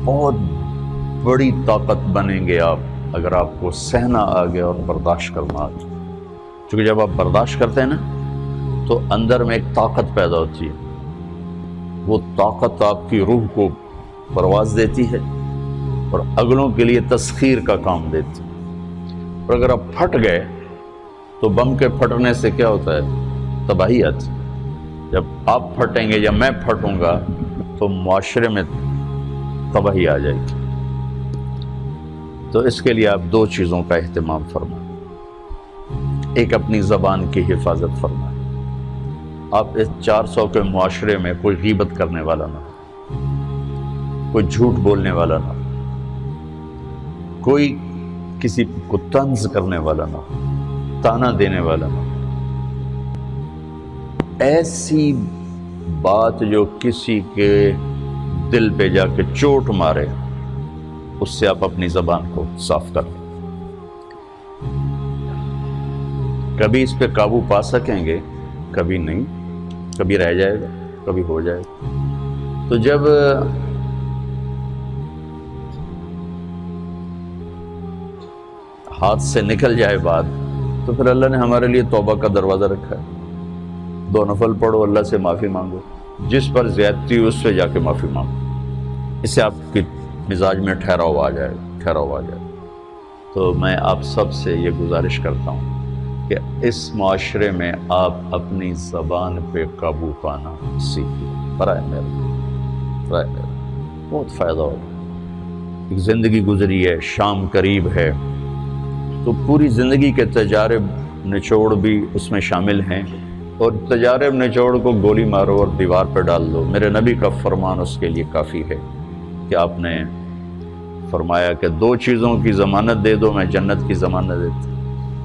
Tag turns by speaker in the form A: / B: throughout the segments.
A: بہت بڑی طاقت بنیں گے آپ اگر آپ کو سہنا آ گیا اور برداشت کرنا آ گیا. چونکہ جب آپ برداشت کرتے ہیں نا تو اندر میں ایک طاقت پیدا ہوتی ہے. وہ طاقت آپ کی روح کو پرواز دیتی ہے اور اگلوں کے لیے تسخیر کا کام دیتی ہے. اور اگر آپ پھٹ گئے تو بم کے پھٹنے سے کیا ہوتا ہے؟ تباہی آتی. جب آپ پھٹیں گے یا میں پھٹوں گا تو معاشرے میں تباہی آ جائے گی. تو اس کے لیے آپ دو چیزوں کا اہتمام فرمائیں. ایک اپنی زبان کی حفاظت فرمائیں. آپ اس 400 کے معاشرے میں کوئی غیبت کرنے والا نہ ہو، کوئی جھوٹ بولنے والا نہ ہو، کوئی کسی کو طنز کرنے والا نہ ہو، تانا دینے والا نہ ہو. ایسی بات جو کسی کے دل پہ جا کے چوٹ مارے اس سے آپ اپنی زبان کو صاف کر لیں. کبھی اس پہ قابو پا سکیں گے، کبھی نہیں، کبھی رہ جائے گا، کبھی ہو جائے گا. تو جب ہاتھ سے نکل جائے بات تو پھر اللہ نے ہمارے لیے توبہ کا دروازہ رکھا ہے. 2 نفل پڑھو، اللہ سے معافی مانگو، جس پر زیادتی ہو اس سے جا کے معافی مانگو. اس سے آپ کی مزاج میں ٹھہراؤ آ جائے گا. تو میں آپ سب سے یہ گزارش کرتا ہوں کہ اس معاشرے میں آپ اپنی زبان پہ قابو پانا سیکھیں. برائے میرا بہت فائدہ ہوگا. ایک زندگی گزری ہے، شام قریب ہے، تو پوری زندگی کے تجارب نچوڑ بھی اس میں شامل ہیں. اور تجارب نچوڑ کو گولی مارو اور دیوار پہ ڈال دو. میرے نبی کا فرمان اس کے لیے کافی ہے کہ آپ نے فرمایا کہ 2 چیزوں کی ضمانت دے دو، میں جنت کی ضمانت دیتا.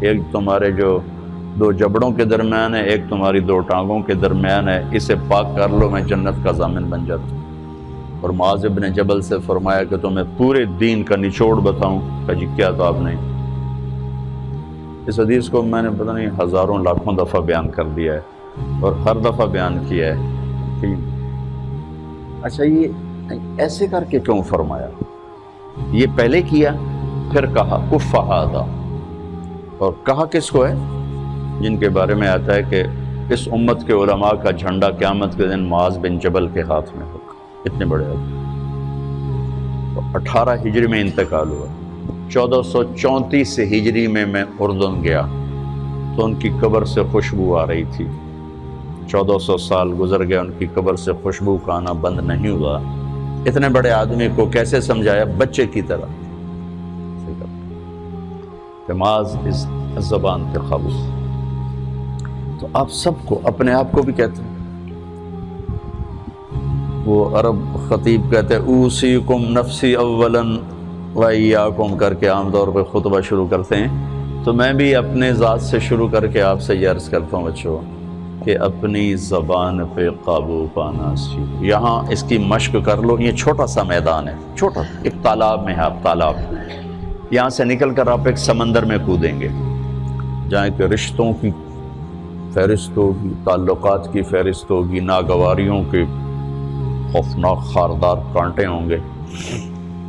A: ایک تمہارے جو 2 جبڑوں کے درمیان ہے، ایک تمہاری 2 ٹانگوں کے درمیان ہے، اسے پاک کر لو، میں جنت کا ضامن بن جاتا ہوں. اور معاذ بن جبل سے فرمایا کہ تمہیں پورے دین کا نچوڑ بتاؤں. کہ جی کیا؟ تو آپ نے اس حدیث کو میں نے پتہ نہیں ہزاروں لاکھوں دفعہ بیان کر دیا ہے اور ہر دفعہ بیان کیا ہے کہ اچھا یہ ایسے کر کے کیوں فرمایا؟ یہ پہلے کیا پھر کہا کف ھذا. اور کہا کس کو ہے؟ جن کے بارے میں آتا ہے کہ اس امت کے علماء کا جھنڈا قیامت کے دن معاذ بن جبل کے ہاتھ میں ہوگا. اتنے بڑے آدمی. 18 ہجری میں انتقال ہوا. 1434 ہجری میں اردن گیا تو ان کی قبر سے خوشبو آ رہی تھی. 1400 سال گزر گیا، ان کی قبر سے خوشبو کا آنا بند نہیں ہوا. اتنے بڑے آدمی کو کیسے سمجھایا؟ بچے کی طرح. معاذ اس زبان کے قابو. تو آپ سب کو، اپنے آپ کو بھی کہتے ہیں. وہ عرب خطیب کہتے ہیں اوصیکم نفسی اولا وایاکم کر کے عام طور پہ خطبہ شروع کرتے ہیں. تو میں بھی اپنے ذات سے شروع کر کے آپ سے یہ عرض کرتا ہوں بچوں کہ اپنی زبان پہ قابو پانا سیکھو. یہاں اس کی مشق کر لو. یہ چھوٹا سا میدان ہے، چھوٹا ایک تالاب میں ہے. آپ تالاب، یہاں سے نکل کر آپ ایک سمندر میں کودیں گے جہاں کہ رشتوں کی فہرست ہوگی، تعلقات کی فہرست ہوگی، ناگواریوں کے خوفناک خاردار کانٹے ہوں گے.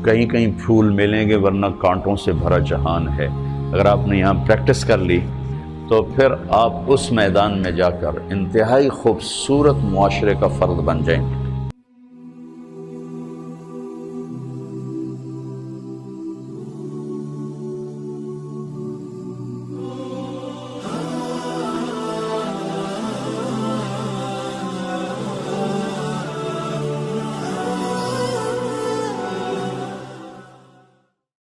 A: کہیں کہیں پھول ملیں گے ورنہ کانٹوں سے بھرا جہان ہے. اگر آپ نے یہاں پریکٹس کر لی تو پھر آپ اس میدان میں جا کر انتہائی خوبصورت معاشرے کا فرد بن جائیں.